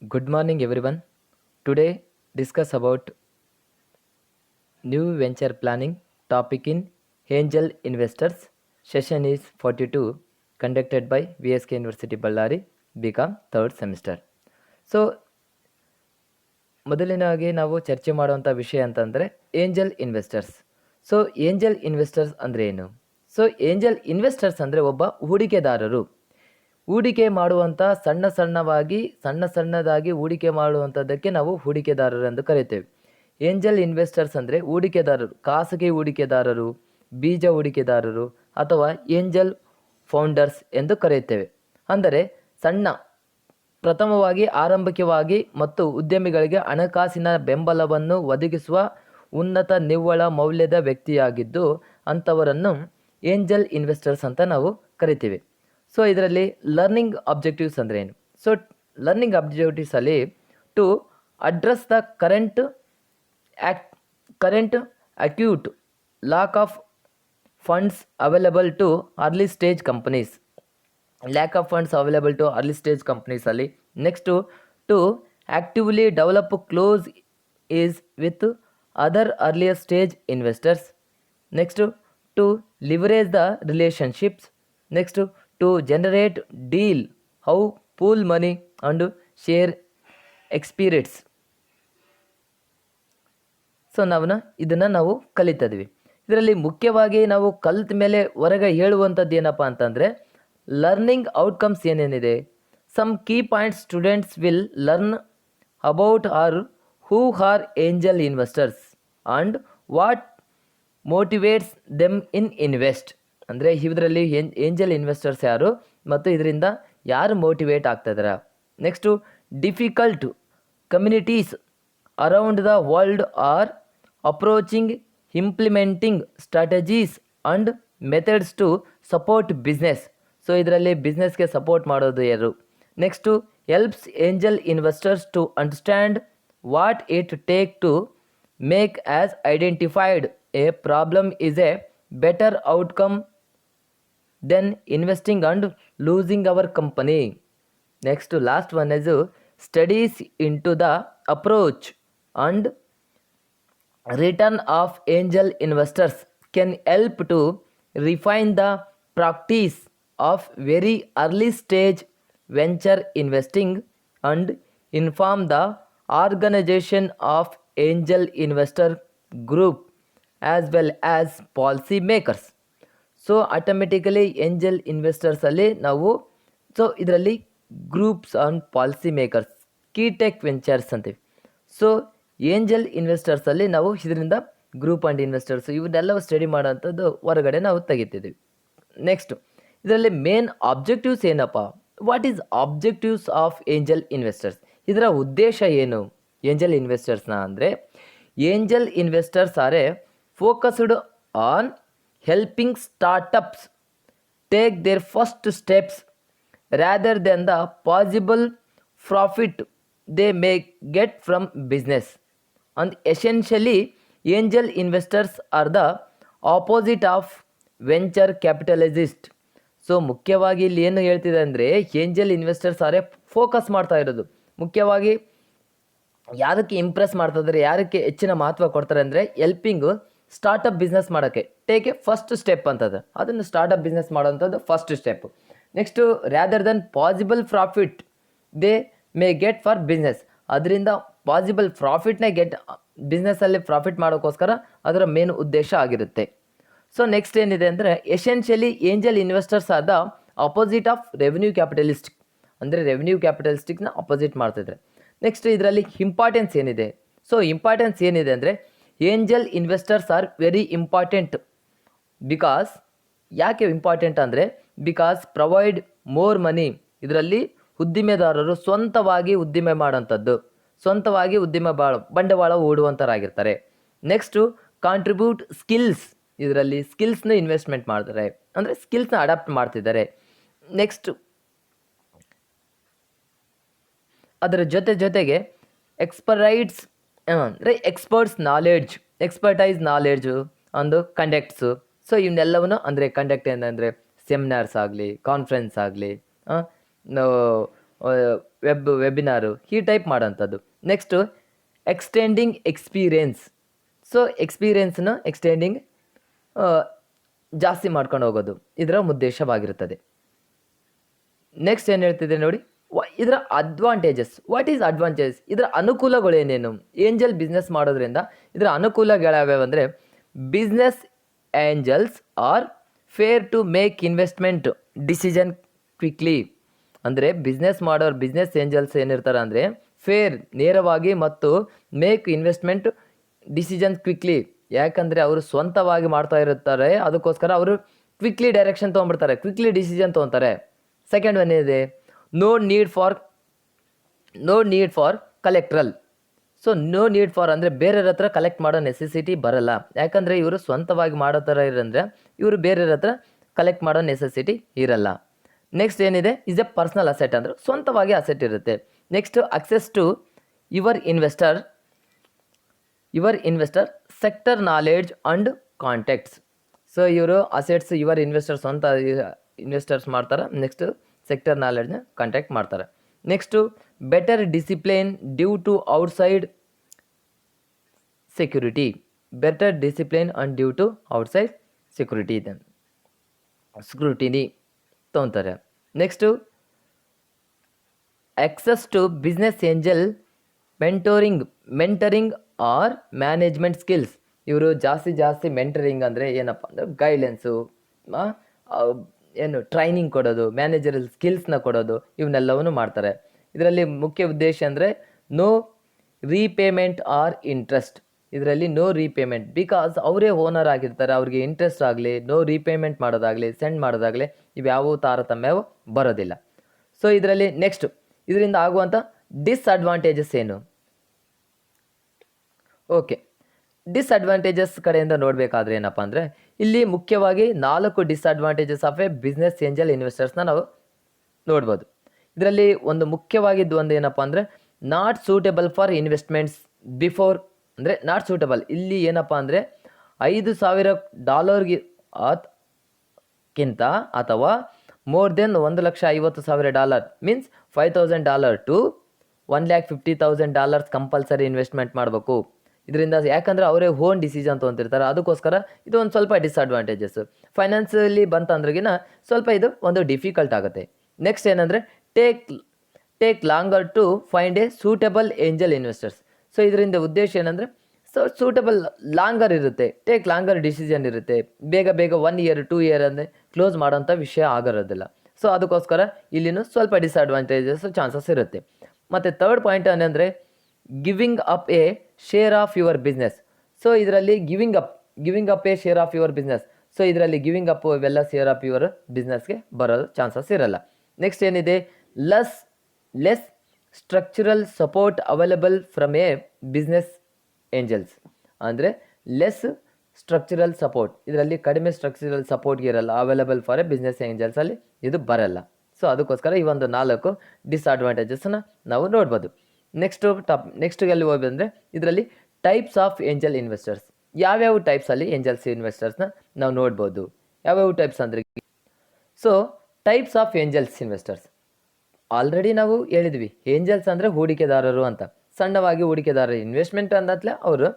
Good morning, everyone. Today, discuss about new venture planning topic in angel investors. Session is 42, conducted by VSK University Ballari, BCom third semester. So ಮೊದಲಿನಾಗಿ ನಾವು ಚರ್ಚೆ ಮಾಡುವಂಥ ವಿಷಯ ಅಂತಂದರೆ angel investors. So angel investors ಅಂದರೆ ಏನು? So angel investors ಅಂದರೆ ಒಬ್ಬ ಹೂಡಿಕೆದಾರರು. ಹೂಡಿಕೆ ಮಾಡುವಂಥ ಸಣ್ಣದಾಗಿ ಹೂಡಿಕೆ ಮಾಡುವಂಥದ್ದಕ್ಕೆ ನಾವು ಹೂಡಿಕೆದಾರರು ಎಂದು ಕರೆಯುತ್ತೇವೆ. ಏಂಜಲ್ ಇನ್ವೆಸ್ಟರ್ಸ್ ಅಂದರೆ ಹೂಡಿಕೆದಾರರು, ಖಾಸಗಿ ಹೂಡಿಕೆದಾರರು, ಬೀಜ ಹೂಡಿಕೆದಾರರು ಅಥವಾ ಏಂಜಲ್ ಫೌಂಡರ್ಸ್ ಎಂದು ಕರೆಯುತ್ತೇವೆ. ಅಂದರೆ ಪ್ರಥಮವಾಗಿ ಆರಂಭಿಕವಾಗಿ ಮತ್ತು ಉದ್ಯಮಿಗಳಿಗೆ ಹಣಕಾಸಿನ ಬೆಂಬಲವನ್ನು ಒದಗಿಸುವ ಉನ್ನತ ನಿವ್ವಳ ಮೌಲ್ಯದ ವ್ಯಕ್ತಿಯಾಗಿದ್ದು ಅಂಥವರನ್ನು ಏಂಜಲ್ ಇನ್ವೆಸ್ಟರ್ಸ್ ಅಂತ ನಾವು ಕರಿತೀವಿ. ಸೊ ಇದರಲ್ಲಿ ಲರ್ನಿಂಗ್ ಅಬ್ಜೆಕ್ಟಿವ್ಸ್ ಅಂದರೆ ಏನು? ಸೊ ಲರ್ನಿಂಗ್ ಅಬ್ಜೆಕ್ಟಿವ್ಸಲ್ಲಿ to address the current acute lack of funds available to early stage companies. ಅಲ್ಲಿ next to actively develop close is with other earlier stage investors. Next to leverage the relationships. Next to generate deal how pool money and share experience. So ಇದನ್ನು ನಾವು ಕಲಿತಿದ್ವಿ. ಇದರಲ್ಲಿ ಮುಖ್ಯವಾಗಿ ನಾವು ಕಲಿತ ಮೇಲೆ ಹೊರಗೆ ಹೇಳುವಂಥದ್ದು ಏನಪ್ಪ ಅಂತಂದರೆ ಲರ್ನಿಂಗ್ ಔಟ್ಕಮ್ಸ್ ಏನೇನಿದೆ. Some key points students will learn about who are angel investors and what motivates them in invest. ಅಂದರೆ ಇದರಲ್ಲಿ ಏಂಜಲ್ ಇನ್ವೆಸ್ಟರ್ಸ್ ಯಾರು ಮತ್ತು ಇದರಿಂದ ಯಾರು ಮೋಟಿವೇಟ್ ಆಗ್ತಾಯಿದಾರ. Next difficult communities around the world are approaching implementing strategies and methods to support business. So ಇದರಲ್ಲಿ ಬಿಸ್ನೆಸ್ಗೆ support ಮಾಡೋದು ಯಾರು. Next helps angel investors to understand what it take to make as identified a problem is a better outcome than investing and losing our company. Next last one is studies into the approach and return of angel investors can help to refine the practice of very early stage venture investing and inform the organization of angel investor group as well as policy makers. So automatically angel ಇನ್ವೆಸ್ಟರ್ಸಲ್ಲಿ ನಾವು ಇದರಲ್ಲಿ groups and policy makers, key tech ventures ಅಂತೀವಿ. So angel ಇನ್ವೆಸ್ಟರ್ಸಲ್ಲಿ ನಾವು ಇದರಿಂದ group and investors ಇವನ್ನೆಲ್ಲವೂ study ಮಾಡೋಂಥದ್ದು ಹೊರಗಡೆ ನಾವು ತೆಗಿತಿದ್ದೀವಿ. ನೆಕ್ಸ್ಟು ಇದರಲ್ಲಿ ಮೇನ್ ಆಬ್ಜೆಕ್ಟಿವ್ಸ್ ಏನಪ್ಪ? What is objectives of angel investors? ಇದರ ಉದ್ದೇಶ ಏನು ಏಂಜಲ್ ಇನ್ವೆಸ್ಟರ್ಸ್ನ ಅಂದರೆ angel investors are a focused on helping startups take their first steps rather than the possible profit they may get from business. And essentially angel investors are the opposite of venture capitalists. So ಮುಖ್ಯವಾಗಿ ಇಲ್ಲಿ ಏನು ಹೇಳ್ತಿದೆ ಅಂದರೆ angel investors ಆರೇ focus ಮಾಡ್ತಾ ಇರೋದು ಮುಖ್ಯವಾಗಿ ಯಾವುದಕ್ಕೆ Impress ಮಾಡ್ತಾಯಿದ್ದಾರೆ, ಯಾರಕ್ಕೆ ಹೆಚ್ಚಿನ ಮಹತ್ವ ಕೊಡ್ತಾರೆ ಅಂದರೆ ಎಲ್ಪಿಂಗು ಸ್ಟಾರ್ಟಪ್ ಬಿಸ್ನೆಸ್ ಮಾಡೋಕ್ಕೆ. ಟೇಕ್ ಎ ಫಸ್ಟ್ ಸ್ಟೆಪ್ ಅಂತದ್ದು, ಅದನ್ನು ಸ್ಟಾರ್ಟಪ್ ಬಿಸ್ನೆಸ್ ಮಾಡೋವಂಥದ್ದು first step. Next rather than possible profit they may get for business. ಅದರಿಂದ ಪಾಸಿಬಲ್ ಪ್ರಾಫಿಟ್ನೇ ಬಿಸ್ನೆಸ್ಸಲ್ಲಿ ಪ್ರಾಫಿಟ್ ಮಾಡೋಕ್ಕೋಸ್ಕರ ಅದರ ಮೇನ್ ಉದ್ದೇಶ ಆಗಿರುತ್ತೆ. ಸೊ ನೆಕ್ಸ್ಟ್ ಏನಿದೆ ಅಂದರೆ ಎಸೆನ್ಷಿಯಲಿ ಏಂಜಲ್ ಇನ್ವೆಸ್ಟರ್ಸ್ ಆದ ಅಪೋಸಿಟ್ ಆಫ್ ರೆವೆನ್ಯೂ ಕ್ಯಾಪಿಟಲಿಸ್ಟಿಕ್, ಅಂದರೆ ರೆವೆನ್ಯೂ ಕ್ಯಾಪಿಟಲಿಸ್ಟಿಕ್ನ ಅಪೋಸಿಟ್ ಮಾಡ್ತಿದ್ದಾರೆ. ನೆಕ್ಸ್ಟ್ ಇದರಲ್ಲಿ ಇಂಪಾರ್ಟೆನ್ಸ್ ಏನಿದೆ? ಸೊ ಇಂಪಾರ್ಟೆನ್ಸ್ ಏನಿದೆ ಅಂದರೆ angel investors are very important. Because ಯಾಕೆ ಇಂಪಾರ್ಟೆಂಟ್ ಅಂದರೆ ಬಿಕಾಸ್ ಪ್ರೊವೈಡ್ ಮೋರ್ ಮನಿ. ಇದರಲ್ಲಿ ಉದ್ದಿಮೆದಾರರು ಸ್ವಂತವಾಗಿ ಉದ್ದಿಮೆ ಮಾಡೋಂಥದ್ದು, ಸ್ವಂತವಾಗಿ ಬಂಡವಾಳ ಹೂಡುವಂಥರಾಗಿರ್ತಾರೆ. Next contribute skills. ಇದರಲ್ಲಿ ಸ್ಕಿಲ್ಸ್ನ ಇನ್ವೆಸ್ಟ್ಮೆಂಟ್ ಮಾಡ್ತಾರೆ, ಅಂದರೆ ಸ್ಕಿಲ್ಸ್ನ ಅಡಾಪ್ಟ್ ಮಾಡ್ತಿದ್ದಾರೆ. ನೆಕ್ಸ್ಟ್ ಅದರ ಜೊತೆಗೆ ಅಂದರೆ ಎಕ್ಸ್ಪರ್ಟೈಸ್ ನಾಲೆಡ್ಜು ಒಂದು ಕಂಡಕ್ಟ್ಸು. ಸೊ ಇವನ್ನೆಲ್ಲವನ್ನು ಅಂದರೆ ಕಂಡಕ್ಟ್ ಏನಂದರೆ ಸೆಮಿನಾರ್ಸ್ ಆಗಲಿ, ಕಾನ್ಫರೆನ್ಸ್ ಆಗಲಿ, ವೆಬಿನಾರು ಈ ಟೈಪ್ ಮಾಡೋಂಥದ್ದು. Next extending experience. ಸೊ ಎಕ್ಸ್ಪೀರಿಯೆನ್ಸ್ನ ಎಕ್ಸ್ಟೆಂಡಿಂಗ್ ಜಾಸ್ತಿ ಮಾಡ್ಕೊಂಡು ಹೋಗೋದು ಇದರ ಉದ್ದೇಶವಾಗಿರುತ್ತದೆ. ನೆಕ್ಸ್ಟ್ ಏನು ಹೇಳ್ತಿದೆ ನೋಡಿ, ಇದರ ಅಡ್ವಾಂಟೇಜಸ್. What is advantages? ಇದರ ಅನುಕೂಲಗಳೇನೇನು? ಏಂಜಲ್ ಬಿಸ್ನೆಸ್ ಮಾಡೋದ್ರಿಂದ ಇದರ ಅನುಕೂಲಗಳಾವ್ಯಾವಂದರೆ, business angels are fair to make investment decision quickly. ಅಂದರೆ ಬಿಸ್ನೆಸ್ ಏಂಜಲ್ಸ್ ಏನಿರ್ತಾರೆ ಅಂದರೆ ಫೇರ್, ನೇರವಾಗಿ ಮತ್ತು ಮೇಕ್ ಇನ್ವೆಸ್ಟ್ಮೆಂಟ್ ಡಿಸಿಷನ್ ಕ್ವಿಕ್ಲಿ. ಯಾಕಂದರೆ ಅವರು ಸ್ವಂತವಾಗಿ ಮಾಡ್ತಾ ಇರುತ್ತಾರೆ, ಅದಕ್ಕೋಸ್ಕರ ಅವರು ಕ್ವಿಕ್ಲಿ ಡೈರೆಕ್ಷನ್ ತೊಗೊಂಡ್ಬಿಡ್ತಾರೆ, ಕ್ವಿಕ್ಲಿ ಡಿಸಿಷನ್ ತೊಗೊತಾರೆ. ಸೆಕೆಂಡ್ ಒನ್ ಏನಿದೆ, no need for collateral. So no need for ಅಂದರೆ ಬೇರೆಯವ್ರ ಹತ್ರ ಕಲೆಕ್ಟ್ ಮಾಡೋ ನೆಸೆಸಿಟಿ ಬರಲ್ಲ. ಯಾಕಂದರೆ ಇವರು ಸ್ವಂತವಾಗಿ ಮಾಡೋ ಥರ ಇರಂದರೆ ಇವರು ಬೇರೆಯವ್ರ ಹತ್ರ ಕಲೆಕ್ಟ್ ಮಾಡೋ ನೆಸೆಸಿಟಿ ಇರಲ್ಲ. ನೆಕ್ಸ್ಟ್ ಏನಿದೆ, ಇಸ್ ಎ ಪರ್ಸ್ನಲ್ ಅಸೆಟ್, ಅಂದರೆ ಸ್ವಂತವಾಗಿ ಅಸೆಟ್ ಇರುತ್ತೆ. Next access to your investor sector knowledge and contacts. So ಇವರು ಅಸೆಟ್ಸ್ ಯುವರ್ ಇನ್ವೆಸ್ಟರ್ ಸ್ವಂತ ಇನ್ವೆಸ್ಟರ್ಸ್ ಮಾಡ್ತಾರೆ. ನೆಕ್ಸ್ಟ್ ಸೆಕ್ಟರ್ ನಾಲೆಡ್ಜ್ನ ಕಾಂಟ್ಯಾಕ್ಟ್ ಮಾಡ್ತಾರೆ. Next better discipline due to outside security. Better discipline and due to outside scrutiny ತೊಗೊತಾರೆ. Next access to business angel mentoring or management skills. ಇವರು ಜಾಸ್ತಿ mentoring ಅಂದರೆ ಏನಪ್ಪ ಅಂದರೆ ಗೈಡ್ಲೈನ್ಸು, ಟ್ರೈನಿಂಗ್ ಕೊಡೋದು, ಮ್ಯಾನೇಜರಲ್ ಸ್ಕಿಲ್ಸ್ನ ಕೊಡೋದು, ಇವನ್ನೆಲ್ಲವನ್ನು ಮಾಡ್ತಾರೆ. ಇದರಲ್ಲಿ ಮುಖ್ಯ ಉದ್ದೇಶ ಅಂದರೆ ನೋ ರೀಪೇಮೆಂಟ್ ಆರ್ ಇಂಟ್ರೆಸ್ಟ್. ಇದರಲ್ಲಿ ನೋ ರೀಪೇಮೆಂಟ್, ಬಿಕಾಸ್ ಅವರೇ ಓನರ್ ಆಗಿರ್ತಾರೆ, ಅವ್ರಿಗೆ ಇಂಟ್ರೆಸ್ಟ್ ಆಗಲಿ, ನೋ ರೀಪೇಮೆಂಟ್ ಮಾಡೋದಾಗಲಿ, ಸೆಂಡ್ ಮಾಡೋದಾಗಲಿ ಇವ್ಯಾವ ತಾರತಮ್ಯವೂ ಬರೋದಿಲ್ಲ. ಸೊ ಇದರಲ್ಲಿ ನೆಕ್ಸ್ಟ್ ಇದರಿಂದ ಆಗುವಂಥ ಡಿಸ್ಅಡ್ವಾಂಟೇಜಸ್ ಏನು? ಓಕೆ, ಡಿಸ್ಅಡ್ವಾಂಟೇಜಸ್ ಕಡೆಯಿಂದ ನೋಡಬೇಕಾದ್ರೆ ಏನಪ್ಪ ಅಂದರೆ, ಇಲ್ಲಿ ಮುಖ್ಯವಾಗಿ 4 disadvantages of a business angel ಇನ್ವೆಸ್ಟರ್ಸ್ನ ನಾವು ನೋಡ್ಬೋದು. ಇದರಲ್ಲಿ ಒಂದು ಮುಖ್ಯವಾಗಿದ್ದು ಒಂದು ಏನಪ್ಪ ಅಂದರೆ, not suitable for investments before. ಅಂದರೆ ನಾಟ್ ಸೂಟೇಬಲ್, ಇಲ್ಲಿ ಏನಪ್ಪ ಅಂದರೆ $5,000 ಅಥವಾ more than $1,50,000 means $5,000 to $1,50,000 compulsory investment ಮಾಡಬೇಕು. ಇದರಿಂದ ಯಾಕಂದರೆ ಅವರೇ ಓನ್ ಡಿಸಿಷನ್ ತೊಗೊತಿರ್ತಾರೆ, ಅದಕ್ಕೋಸ್ಕರ ಇದು ಒಂದು ಸ್ವಲ್ಪ ಡಿಸ್ಅಡ್ವಾಂಟೇಜಸ್. ಫೈನಾನ್ಸಲ್ಲಿ ಬಂತಂದ್ರಗಿನ ಸ್ವಲ್ಪ ಇದು ಒಂದು ಡಿಫಿಕಲ್ಟ್ ಆಗುತ್ತೆ. ನೆಕ್ಸ್ಟ್ ಏನಂದರೆ take longer to find a suitable angel investors. So ಇದರಿಂದ ಉದ್ದೇಶ ಏನಂದರೆ, ಸೂಟೇಬಲ್ ಲಾಂಗರ್ ಇರುತ್ತೆ, ಟೇಕ್ ಲಾಂಗರ್ ಡಿಸಿಷನ್ ಇರುತ್ತೆ, ಬೇಗ 1 ಇಯರ್ 2 ಇಯರ್ ಅಂದರೆ ಕ್ಲೋಸ್ ಮಾಡೋಂಥ ವಿಷಯ ಆಗಿರೋದಿಲ್ಲ. ಸೊ ಅದಕ್ಕೋಸ್ಕರ ಇಲ್ಲಿನೂ ಸ್ವಲ್ಪ ಡಿಸ್ಅಡ್ವಾಂಟೇಜಸ್ ಚಾನ್ಸಸ್ ಇರುತ್ತೆ. ಮತ್ತು ಥರ್ಡ್ ಪಾಯಿಂಟ್ ಏನಂದರೆ giving up a share of your business. So ಇದರಲ್ಲಿ giving up a share of your business. So ಇದರಲ್ಲಿ ಗಿವಿಂಗ್ ಅಪ್ ಇವೆಲ್ಲ ಶೇರ್ ಆಫ್ ಯುವರ್ ಬಿಸ್ನೆಸ್ಗೆ ಬರೋದು ಚಾನ್ಸಸ್ ಇರಲ್ಲ. ನೆಕ್ಸ್ಟ್ ಏನಿದೆ, less structural support available from a business angels. ಅಂದರೆ less structural support, ಇದರಲ್ಲಿ ಕಡಿಮೆ ಸ್ಟ್ರಕ್ಚರಲ್ ಸಪೋರ್ಟ್ಗೆ ಇರಲ್ಲ ಅವೈಲಬಲ್ ಫಾರ್ ಎ ಬಿಸ್ನೆಸ್ ಏಂಜಲ್ಸಲ್ಲಿ ಇದು ಬರಲ್ಲ. ಸೊ ಅದಕ್ಕೋಸ್ಕರ ಈ ಒಂದು 4 ಡಿಸ್ಅಡ್ವಾಂಟೇಜಸ್ನ ನಾವು ನೋಡ್ಬೋದು. ನೆಕ್ಸ್ಟ್ಗೆ ಎಲ್ಲಿ ಹೋಗ್ಬೇಕಂದ್ರೆ, ಇದರಲ್ಲಿ ಟೈಪ್ಸ್ ಆಫ್ ಏಂಜಲ್ ಇನ್ವೆಸ್ಟರ್ಸ್. ಯಾವ್ಯಾವ ಟೈಪ್ಸಲ್ಲಿ ಏಂಜಲ್ಸ್ ಇನ್ವೆಸ್ಟರ್ಸ್ನ ನಾವು ನೋಡ್ಬೋದು. ಯಾವ್ಯಾವ ಟೈಪ್ಸ್ ಅಂದರೆ, so types of angels investors already ನಾವು ಹೇಳಿದ್ವಿ. ಏಂಜಲ್ಸ್ ಅಂದರೆ ಹೂಡಿಕೆದಾರರು ಅಂತ, ಸಣ್ಣವಾಗಿ ಹೂಡಿಕೆದಾರರು. ಇನ್ವೆಸ್ಟ್ಮೆಂಟ್ ಅಂದತ್ಲೆ ಅವರು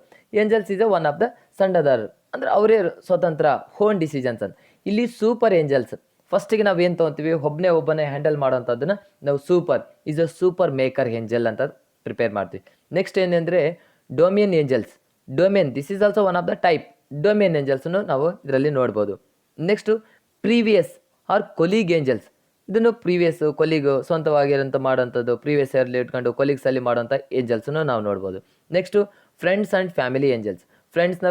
angels is one of the ಸಣ್ಣದಾರರು, ಅಂದರೆ ಅವರೇ ಸ್ವತಂತ್ರ ಓನ್ ಡಿಸಿಷನ್ಸ್ ಅಂತ. ಇಲ್ಲಿ ಸೂಪರ್ ಏಂಜಲ್ಸ್, ಫಸ್ಟಿಗೆ ನಾವು ಏನು ತೊಗೊತೀವಿ, ಒಬ್ಬನೇ ಹ್ಯಾಂಡಲ್ ಮಾಡೋಂಥದ್ದನ್ನು ನಾವು ಸೂಪರ್ ಮೇಕರ್ ಏಂಜಲ್ ಅಂತ ಪ್ರಿಪೇರ್ ಮಾಡ್ತೀವಿ. ನೆಕ್ಸ್ಟ್ ಏನಂದರೆ domain angels. This is also one of the type. Domain ಏಂಜಲ್ಸನ್ನು ನಾವು ಇದರಲ್ಲಿ ನೋಡ್ಬೋದು. Next previous or colleague angels. ಇದನ್ನು ಕೊಲೀಗ್ ಸ್ವಂತವಾಗಿರೋಂಥ ಮಾಡೋಂಥದ್ದು, ಪ್ರೀವಿಯಸ್ ಇಯರ್ಲಿ ಇಟ್ಕೊಂಡು ಕೊಲೀಗ್ಸಲ್ಲಿ ಮಾಡೋಂಥ ಏಂಜಲ್ಸನ್ನು ನಾವು ನೋಡ್ಬೋದು. ನೆಕ್ಸ್ಟು friends and family angels.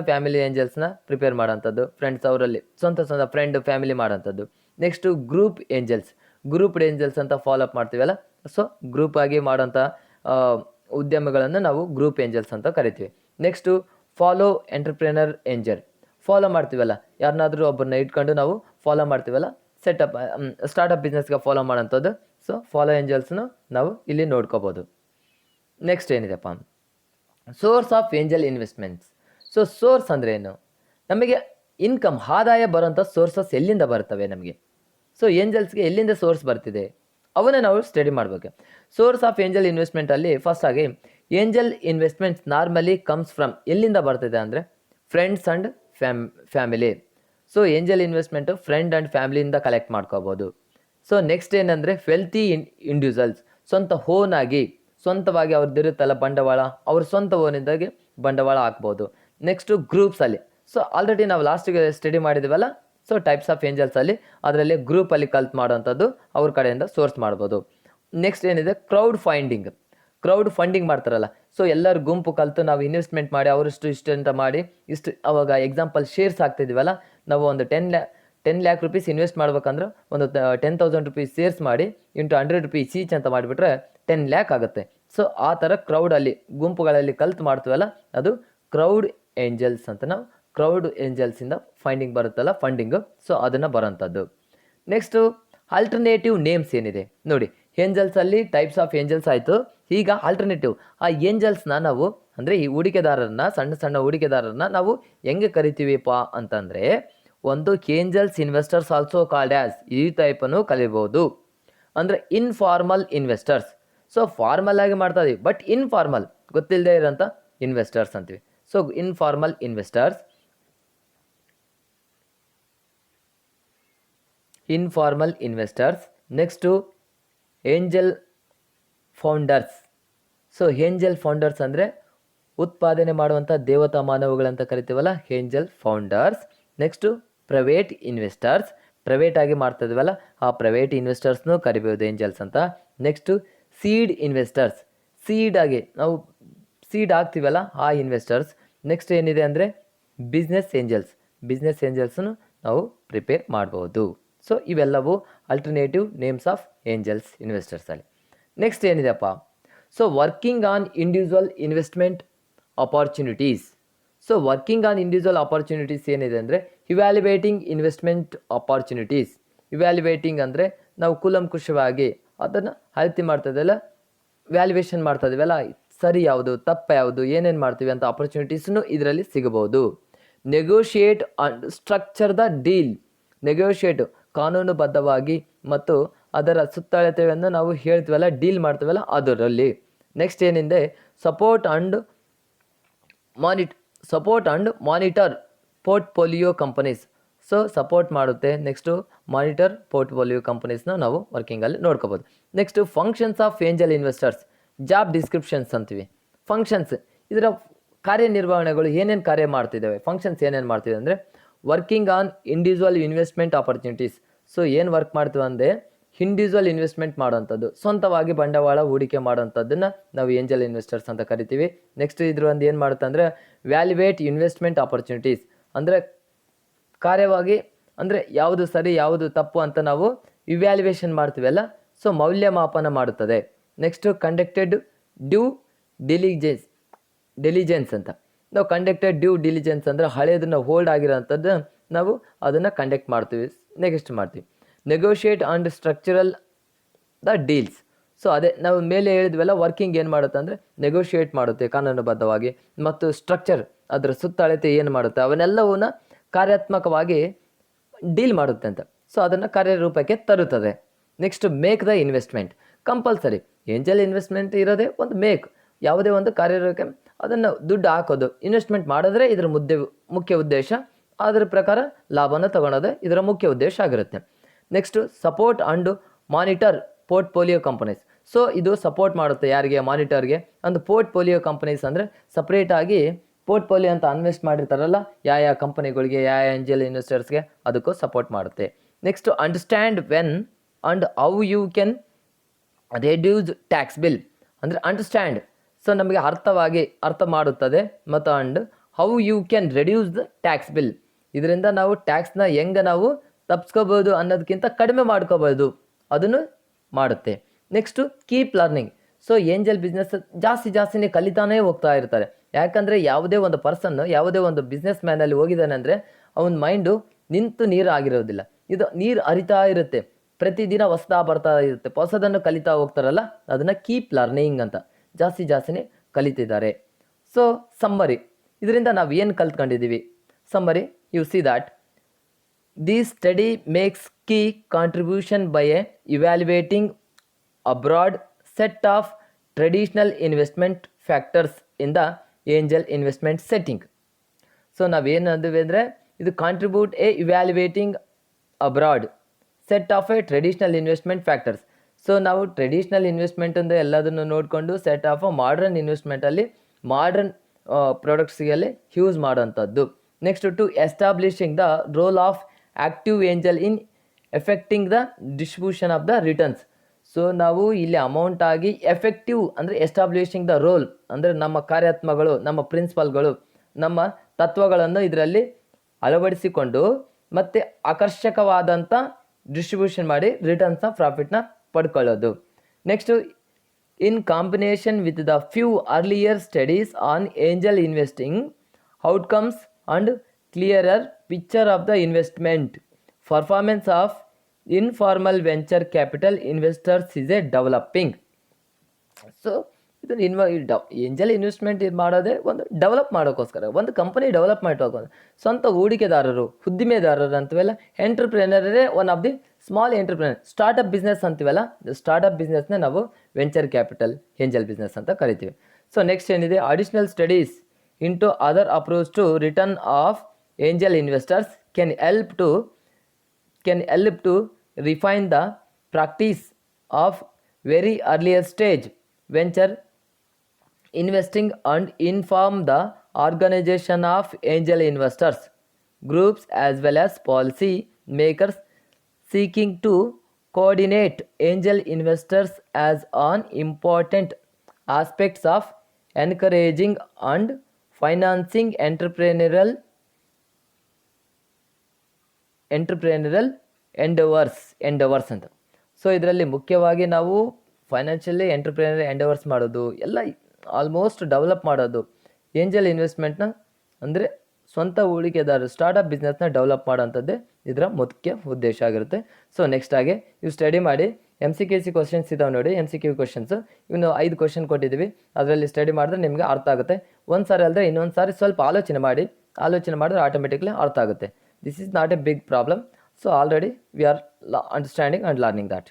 Family ಏಂಜಲ್ಸ್ನ ಪ್ರಿಪೇರ್ ಮಾಡೋಂಥದ್ದು, ಫ್ರೆಂಡ್ಸ್ ಅವರಲ್ಲಿ ಸ್ವಂತ ಫ್ರೆಂಡ್ ಫ್ಯಾಮಿಲಿ ಮಾಡೋಂಥದ್ದು. ನೆಕ್ಸ್ಟು ಗ್ರೂಪ್ ಏಂಜಲ್ಸ್ ಅಂತ ಫಾಲೋ ಅಪ್ ಮಾಡ್ತೀವಲ್ಲ, ಸೊ ಗ್ರೂಪ್ ಆಗಿ ಮಾಡೋಂಥ ಉದ್ಯಮಗಳನ್ನು ನಾವು ಗ್ರೂಪ್ ಏಂಜಲ್ಸ್ ಅಂತ ಕರಿತೀವಿ. Next follow entrepreneur angel. Follow ಮಾಡ್ತೀವಲ್ಲ, ಯಾರನ್ನಾದರೂ ಒಬ್ಬರನ್ನ ಇಟ್ಕೊಂಡು ನಾವು ಫಾಲೋ ಮಾಡ್ತೀವಲ್ಲ, ಸ್ಟಾರ್ಟಪ್ ಬಿಸ್ನೆಸ್ಗೆ ಫಾಲೋ ಮಾಡೋಂಥದ್ದು. ಸೊ ಫಾಲೋ ಏಂಜಲ್ಸ್ನು ನಾವು ಇಲ್ಲಿ ನೋಡ್ಕೋಬೋದು. ನೆಕ್ಸ್ಟ್ ಏನಿದೆಪ್ಪ, source of angel investments. So source ಅಂದರೆ ಏನು? ನಮಗೆ ಇನ್ಕಮ್, ಆದಾಯ ಬರೋಂಥ ಸೋರ್ಸಸ್ ಎಲ್ಲಿಂದ ಬರ್ತವೆ ನಮಗೆ. ಸೊ ಏಂಜಲ್ಸ್ಗೆ ಎಲ್ಲಿಂದ ಸೋರ್ಸ್ ಬರ್ತಿದೆ ಅವನ್ನ ನಾವು ಸ್ಟಡಿ ಮಾಡಬೇಕು. ಸೋರ್ಸ್ ಆಫ್ ಏಂಜಲ್ ಇನ್ವೆಸ್ಟ್ಮೆಂಟಲ್ಲಿ ಫಸ್ಟ್ ಆಗಿ angel investments normally comes from ಎಲ್ಲಿಂದ ಬರ್ತಿದೆ ಅಂದರೆ friends and family. So angel investment friend and ಫ್ಯಾಮಿಲಿಯಿಂದ ಕಲೆಕ್ಟ್ ಮಾಡ್ಕೋಬೋದು. ಸೊ ನೆಕ್ಸ್ಟ್ ಏನಂದರೆ ವೆಲ್ತಿ ಇಂಡಿವಿಜುವಲ್ಸ್, ಸ್ವಂತ ಸ್ವಂತವಾಗಿ ಅವ್ರದ್ದಿರುತ್ತಲ್ಲ ಬಂಡವಾಳ, ಅವ್ರ ಸ್ವಂತ ಓನಿಂದಾಗಿ ಬಂಡವಾಳ ಹಾಕ್ಬೋದು. ನೆಕ್ಸ್ಟು ಗ್ರೂಪ್ಸಲ್ಲಿ, ಸೊ ಆಲ್ರೆಡಿ ನಾವು ಲಾಸ್ಟಿಗೆ ಸ್ಟಡಿ ಮಾಡಿದ್ದೀವಲ್ಲ, ಸೊ ಟೈಪ್ಸ್ ಆಫ್ ಏಂಜಲ್ಸಲ್ಲಿ ಅದರಲ್ಲಿ ಗ್ರೂಪಲ್ಲಿ ಕಲ್ತ್ ಮಾಡೋವಂಥದ್ದು ಅವ್ರ ಕಡೆಯಿಂದ ಸೋರ್ಸ್ ಮಾಡ್ಬೋದು. ನೆಕ್ಸ್ಟ್ ಏನಿದೆ ಕ್ರೌಡ್ ಫಂಡಿಂಗ್ ಮಾಡ್ತಾರಲ್ಲ, ಸೊ ಎಲ್ಲರೂ ಗುಂಪು ಕಲಿತು ನಾವು ಇನ್ವೆಸ್ಟ್ಮೆಂಟ್ ಮಾಡಿ ಅವರಷ್ಟು ಇಷ್ಟು ಅಂತ ಮಾಡಿ ಇಷ್ಟು, ಅವಾಗ ಎಕ್ಸಾಂಪಲ್ ಶೇರ್ಸ್ ಹಾಕ್ತಿದ್ದೀವಲ್ಲ, ನಾವು ಒಂದು 10 ಲ್ಯಾಕ್ ರುಪೀಸ್ ಇನ್ವೆಸ್ಟ್ ಮಾಡ್ಬೇಕಂದ್ರೆ ಒಂದು 10,000 ರುಪೀಸ್ ಶೇರ್ಸ್ ಮಾಡಿ ಇಂಟು 100 ರುಪೀಸ್ ಈಚ್ ಅಂತ ಮಾಡಿಬಿಟ್ರೆ 10 ಲ್ಯಾಕ್ ಆಗುತ್ತೆ. ಸೊ ಆ ಥರ ಕ್ರೌಡಲ್ಲಿ ಗುಂಪುಗಳಲ್ಲಿ ಕಲ್ತು ಮಾಡ್ತೀವಲ್ಲ, ಅದು ಕ್ರೌಡ್ ಏಂಜಲ್ಸ್ ಅಂತ. ನಾವು ಕ್ರೌಡ್ ಏಂಜಲ್ಸಿಂದ ಫಂಡಿಂಗ್, ಸೊ ಅದನ್ನು ಬರೋಂಥದ್ದು. ನೆಕ್ಸ್ಟು ಆಲ್ಟರ್ನೇಟಿವ್ ನೇಮ್ಸ್ ಏನಿದೆ ನೋಡಿ, ಏಂಜಲ್ಸಲ್ಲಿ ಟೈಪ್ಸ್ ಆಫ್ ಏಂಜಲ್ಸ್ ಆಯಿತು. ಈಗ ಆಲ್ಟರ್ನೇಟಿವ್, ಆ ಏಂಜಲ್ಸ್ನ ನಾವು ಅಂದರೆ ಈ ಹೂಡಿಕೆದಾರರನ್ನ, ಸಣ್ಣ ಹೂಡಿಕೆದಾರರನ್ನ ನಾವು ಹೆಂಗೆ ಕರಿತೀವಿಪ್ಪ ಅಂತಂದರೆ, ಒಂದು angels investors also called as, ಈ ಟೈಪನ್ನು ಕಲಿಬೋದು. ಅಂದರೆ ಇನ್ಫಾರ್ಮಲ್ ಇನ್ವೆಸ್ಟರ್ಸ್. ಸೊ ಫಾರ್ಮಲ್ ಆಗಿ ಮಾಡ್ತಾ ಇದೀವಿ, ಬಟ್ ಇನ್ಫಾರ್ಮಲ್ ಗೊತ್ತಿಲ್ಲದೆ ಇರೋಂಥ ಇನ್ವೆಸ್ಟರ್ಸ್ ಅಂತೀವಿ. So informal investors. Next angel founders. So angel founders ಅಂದರೆ ಉತ್ಪಾದನೆ ಮಾಡುವಂಥ ದೇವತಾ ಮಾನವಗಳಂತ ಕರಿತೀವಲ್ಲ, angel founders. Next private investors, private ಆಗಿ ಮಾಡ್ತಾ ಇದ್ವಲ್ಲ, ಆ ಪ್ರೈವೇಟ್ ಇನ್ವೆಸ್ಟರ್ಸ್ನೂ ಕರಿಬೋದು ಏಂಜಲ್ಸ್ ಅಂತ. ನೆಕ್ಸ್ಟು ಸೀಡ್ ಇನ್ವೆಸ್ಟರ್ಸ್, ಸೀಡಾಗಿ ನಾವು ಸೀಡ್ ಹಾಕ್ತೀವಲ್ಲ ಆ ಇನ್ವೆಸ್ಟರ್ಸ್. ನೆಕ್ಸ್ಟ್ ಏನಿದೆ ಅಂದರೆ ಬಿಸ್ನೆಸ್ ಏಂಜಲ್ಸನ್ನು ನಾವು ಪ್ರಿಪೇರ್ ಮಾಡ್ಬೋದು. ಸೊ ಇವೆಲ್ಲವೂ ಆಲ್ಟರ್ನೇಟಿವ್ ನೇಮ್ಸ್ ಆಫ್ ಏಂಜಲ್ಸ್ ಇನ್ವೆಸ್ಟರ್ಸಲ್ಲಿ. ನೆಕ್ಸ್ಟ್ ಏನಿದೆಪ್ಪ, so working on individual investment opportunities. So working on individual opportunities ಏನಿದೆ ಅಂದರೆ ಇವ್ಯಾಲ್ಯುವೇಟಿಂಗ್ ಇನ್ವೆಸ್ಟ್ಮೆಂಟ್ ಅಪಾರ್ಚುನಿಟೀಸ್. ಇವ್ಯಾಲ್ಯುವೇಟಿಂಗ್ ಅಂದರೆ ನಾವು ಕೂಲಂಕುಷವಾಗಿ ಅದನ್ನು ಅಳತೆ ಮಾಡ್ತದಲ್ಲ, ವ್ಯಾಲ್ಯುವೇಷನ್ ಮಾಡ್ತಾ ಇದೀವಲ್ಲ, ಸರಿ ಯಾವುದು ತಪ್ಪು ಯಾವುದು ಏನೇನು ಮಾಡ್ತೀವಿ ಅಂತ ಆಪರ್ಚುನಿಟೀಸ್ನು ಇದರಲ್ಲಿ ಸಿಗಬಹುದು. Negotiate and structure the deal. Negotiate ಕಾನೂನುಬದ್ಧವಾಗಿ ಮತ್ತು ಅದರ ಸುತ್ತಳತೆಯನ್ನು ನಾವು ಹೇಳ್ತೀವಲ್ಲ, ಡೀಲ್ ಮಾಡ್ತೀವಲ್ಲ ಅದರಲ್ಲಿ. ನೆಕ್ಸ್ಟ್ ಏನಿದೆ support and monitor portfolio companies. So support ಮಾಡುತ್ತೆ. ನೆಕ್ಸ್ಟು ಮಾನಿಟರ್ ಪೋರ್ಟ್ಫೋಲಿಯೋ ಕಂಪನೀಸ್ನ ನಾವು ವರ್ಕಿಂಗಲ್ಲಿ ನೋಡ್ಕೋಬೋದು. Next functions of angel investors, job descriptions ಅಂತೀವಿ. ಫಂಕ್ಷನ್ಸ್, ಇದರ ಕಾರ್ಯನಿರ್ವಹಣೆಗಳು ಏನೇನು ಕಾರ್ಯ ಮಾಡ್ತಿದ್ದಾವೆ, ಫಂಕ್ಷನ್ಸ್ ಏನೇನು ಮಾಡ್ತಿದೆ ಅಂದರೆ working on individual investment opportunities. So ಏನು ವರ್ಕ್ ಮಾಡ್ತೀವಿ ಅಂದರೆ ಇಂಡಿವಿಜುವಲ್ ಇನ್ವೆಸ್ಟ್ಮೆಂಟ್ ಮಾಡೋಂಥದ್ದು, ಸ್ವಂತವಾಗಿ ಬಂಡವಾಳ ಹೂಡಿಕೆ ಮಾಡೋಂಥದ್ದನ್ನು ನಾವು ಏಂಜಲ್ ಇನ್ವೆಸ್ಟರ್ಸ್ ಅಂತ ಕರಿತೀವಿ. ನೆಕ್ಸ್ಟ್ ಇದ್ರ ಒಂದು ಏನು ಮಾಡುತ್ತೆ ಅಂದರೆ ವ್ಯಾಲ್ಯುವೇಟ್ ಇನ್ವೆಸ್ಟ್ಮೆಂಟ್ ಆಪರ್ಚುನಿಟೀಸ್, ಅಂದರೆ ಕಾರ್ಯವಾಗಿ ಅಂದರೆ ಯಾವುದು ಸರಿ ಯಾವುದು ತಪ್ಪು ಅಂತ ನಾವು ಇವ್ಯಾಲ್ಯುವೇಷನ್ ಮಾಡ್ತೀವಲ್ಲ, ಸೊ ಮೌಲ್ಯಮಾಪನ ಮಾಡುತ್ತದೆ. ನೆಕ್ಸ್ಟು ಕಂಡಕ್ಟೆಡ್ ಡ್ಯೂ ಡಿಲಿಜೆನ್ಸ್ ಅಂತ. ನಾವು ಕಂಡಕ್ಟೆಡ್ ಡ್ಯೂ ಡಿಲಿಜೆನ್ಸ್ ಅಂದರೆ ಹಳೆಯದನ್ನು ಹೋಲ್ಡ್ ಆಗಿರೋಂಥದ್ದು ನಾವು ಅದನ್ನು ಕಂಡಕ್ಟ್ ಮಾಡ್ತೀವಿ. ನೆಕ್ಸ್ಟ್ ಮಾಡ್ತೀವಿ negotiate and structural the deals. So ಅದೇ ನಾವು ಮೇಲೆ ಹೇಳಿದ್ವೆಲ್ಲ, ವರ್ಕಿಂಗ್ ಏನು ಮಾಡುತ್ತೆ ಅಂದರೆ ನೆಗೋಷಿಯೇಟ್ ಮಾಡುತ್ತೆ ಕಾನೂನುಬದ್ಧವಾಗಿ, ಮತ್ತು ಸ್ಟ್ರಕ್ಚರ್ ಅದರ ಸುತ್ತಳತೆ ಏನು ಮಾಡುತ್ತೆ ಅವನ್ನೆಲ್ಲವನ್ನ ಕಾರ್ಯಾತ್ಮಕವಾಗಿ ಡೀಲ್ ಮಾಡುತ್ತೆ ಅಂತ. ಸೊ ಅದನ್ನು ಕಾರ್ಯರೂಪಕ್ಕೆ ತರುತ್ತದೆ. Next make the investment. Compulsory angel investment ಇರೋದೇ ಒಂದು ಯಾವುದೇ ಒಂದು ಕಾರ್ಯರೂಪಕ್ಕೆ ಅದನ್ನು ದುಡ್ಡು ಹಾಕೋದು, ಇನ್ವೆಸ್ಟ್ಮೆಂಟ್ ಮಾಡಿದ್ರೆ ಇದರ ಮುಖ್ಯ ಉದ್ದೇಶ, ಅದರ ಪ್ರಕಾರ ಲಾಭನ ತಗೊಳೋದೇ ಇದರ ಮುಖ್ಯ ಉದ್ದೇಶ ಆಗಿರುತ್ತೆ. Next support and monitor portfolio companies. So ಇದು ಸಪೋರ್ಟ್ ಮಾಡುತ್ತೆ ಯಾರಿಗೆ, ಮಾನಿಟರ್ಗೆ. ಒಂದು ಪೋರ್ಟ್ಫೋಲಿಯೋ ಕಂಪನೀಸ್ ಅಂದರೆ ಸಪ್ರೇಟಾಗಿ ಪೋರ್ಟ್ಫೋಲಿಯೋ ಅಂತ ಇನ್ವೆಸ್ಟ್ ಮಾಡಿರ್ತಾರಲ್ಲ ಯಾವ ಕಂಪನಿಗಳಿಗೆ, ಯಾವ ಏಂಜಲ್ ಇನ್ವೆಸ್ಟರ್ಸ್ಗೆ, ಅದಕ್ಕೂ ಸಪೋರ್ಟ್ ಮಾಡುತ್ತೆ. Next understand when and how you can reduce tax bill. ಅಂದರೆ ಅಂಡರ್ಸ್ಟ್ಯಾಂಡ್, ಸೊ ನಮಗೆ ಅರ್ಥ ಮಾಡುತ್ತದೆ, ಮತ್ತು and how you can reduce the tax bill. ಇದರಿಂದ ನಾವು ಟ್ಯಾಕ್ಸ್ನ ಹೆಂಗೆ ನಾವು ತಪ್ಪಿಸ್ಕೋಬೋದು ಅನ್ನೋದಕ್ಕಿಂತ ಕಡಿಮೆ ಮಾಡ್ಕೋಬೋದು, ಅದನ್ನು ಮಾಡುತ್ತೆ. Next keep learning. So angel business ಜಾಸ್ತಿನೇ ಕಲಿತಾನೇ ಹೋಗ್ತಾ ಇರ್ತಾರೆ. ಯಾಕಂದರೆ ಯಾವುದೇ ಒಂದು ಪರ್ಸನ್, ಯಾವುದೇ ಒಂದು ಬಿಸ್ನೆಸ್ ಮ್ಯಾನಲ್ಲಿ ಹೋಗಿದ್ದಾನೆ ಅಂದರೆ ಅವನ ಮೈಂಡು ನಿಂತು ನೀರು ಆಗಿರೋದಿಲ್ಲ, ಇದು ನೀರು ಹರಿತಾ ಇರುತ್ತೆ, ಪ್ರತಿದಿನ ಬರ್ತಾ ಇರುತ್ತೆ, ಹೊಸದನ್ನು ಕಲಿತಾ ಹೋಗ್ತಾರಲ್ಲ, ಅದನ್ನು ಕೀಪ್ ಲರ್ನಿಂಗ್ ಅಂತ. ಜಾಸ್ತಿನೇ ಕಲಿತಿದ್ದಾರೆ. ಸೊ ಸಮ್ಮರಿ, ಇದರಿಂದ ನಾವು ಏನು ಕಲ್ತ್ಕೊಂಡಿದ್ದೀವಿ, summary you see that this study makes key contribution by a evaluating a broad set of traditional investment factors in the angel investment setting. So ನಾವೇನಂದ್ವಿ ಅಂದರೆ ಇದು contribute a evaluating a broad set of a traditional investment factors. So ನಾವು traditional investment ಅಂದರೆ ಎಲ್ಲದನ್ನು ನೋಡಿಕೊಂಡು set of a modern ಇನ್ವೆಸ್ಟ್ಮೆಂಟಲ್ಲಿ modern ಪ್ರಾಡಕ್ಟ್ಸ್ಗೆಲ್ಲಿ use ಮಾಡೋಂಥದ್ದು. Next to establishing the role of active angel in effecting the distribution of the returns. So ನಾವು ಇಲ್ಲಿ amount ಆಗಿ ಎಫೆಕ್ಟಿವ್ ಅಂದರೆ ಎಸ್ಟಾಬ್ಲಿಷಿಂಗ್ ದ ರೋಲ್ ಅಂದರೆ ನಮ್ಮ ಕಾರ್ಯಾತ್ಮಗಳು, ನಮ್ಮ ಪ್ರಿನ್ಸಿಪಲ್ಗಳು, ನಮ್ಮ ತತ್ವಗಳನ್ನು ಇದರಲ್ಲಿ ಅಳವಡಿಸಿಕೊಂಡು ಮತ್ತು ಆಕರ್ಷಕವಾದಂಥ ಡಿಸ್ಟ್ರಿಬ್ಯೂಷನ್ ಮಾಡಿ ರಿಟರ್ನ್ಸ್ನ ಪ್ರಾಫಿಟ್ನ ಪಡ್ಕೊಳ್ಳೋದು. Next in combination with the few earlier studies on angel investing outcomes and clearer picture of the investment performance of informal venture capital investors is a developing. So ಇದನ್ನು ಏಂಜಲ್ ಇನ್ವೆಸ್ಟ್ಮೆಂಟ್ ಇದು ಮಾಡೋದೇ ಒಂದು develop ಮಾಡೋಕ್ಕೋಸ್ಕರ, ಒಂದು company develop ಮಾಡೋಕ್ಕೋಸ್ಕರ. ಸ್ವಂತ ಹೂಡಿಕೆದಾರರು, ಉದ್ದಿಮೆದಾರರು ಅಂತೀವಲ್ಲ, ಎಂಟರ್ಪ್ರಿನರೇ one of the small entrepreneur. Startup business ಅಂತೀವಲ್ಲ, ಸ್ಟಾರ್ಟಪ್ ಬಿಸ್ನೆಸ್ನೇ ನಾವು ವೆಂಚರ್ ಕ್ಯಾಪಿಟಲ್ ಏಂಜಲ್ ಬಿಸ್ನೆಸ್ ಅಂತ ಕರಿತೀವಿ. ಸೊ ನೆಕ್ಸ್ಟ್ ಏನಿದೆ, additional studies into other approach to return of angel investors can help to refine the practice of very earlier stage venture investing and inform the organization of angel investors groups as well as policy makers seeking to coordinate angel investors as an important aspects of encouraging and financing entrepreneurial ಎಂಡೆವರ್ಸ್ ಅಂತ. So ಇದರಲ್ಲಿ ಮುಖ್ಯವಾಗಿ ನಾವು financially entrepreneur ಎಂಡೆವರ್ಸ್ ಮಾಡೋದು ಎಲ್ಲ almost develop ಮಾಡೋದು. Angel ಇನ್ವೆಸ್ಟ್ಮೆಂಟ್ನ ಅಂದರೆ ಸ್ವಂತ ಹೂಡಿಕೆದಾರರು, ಸ್ಟಾರ್ಟಪ್ ಬಿಸ್ನೆಸ್ನ ಡೆವಲಪ್ ಮಾಡೋಂಥದ್ದೇ ಇದರ ಮುಖ್ಯ ಉದ್ದೇಶ ಆಗಿರುತ್ತೆ. ಸೊ ನೆಕ್ಸ್ಟ್ ಆಗಿ ಇವು ಸ್ಟಡಿ ಮಾಡಿ MCQ ಕ್ವಶನ್ಸ್ ಇದಾವೆ ನೋಡಿ. MCQ ಕ್ವಶನ್ಸು ಇವನು 5 ಕ್ವಶನ್ ಕೊಟ್ಟಿದ್ದೀವಿ, ಅದರಲ್ಲಿ ಸ್ಟಡಿ ಮಾಡಿದ್ರೆ ನಿಮಗೆ ಅರ್ಥ ಆಗುತ್ತೆ. ಒಂದು ಸಾರಿ ಅಲ್ಲದೆ ಇನ್ನೊಂದು ಸಾರಿ ಸ್ವಲ್ಪ ಆಲೋಚನೆ ಮಾಡಿದ್ರೆ ಆಟೋಮೆಟಿಕ್ಲಿ ಅರ್ಥ ಆಗುತ್ತೆ. This is not a big problem. So already we are understanding and learning that.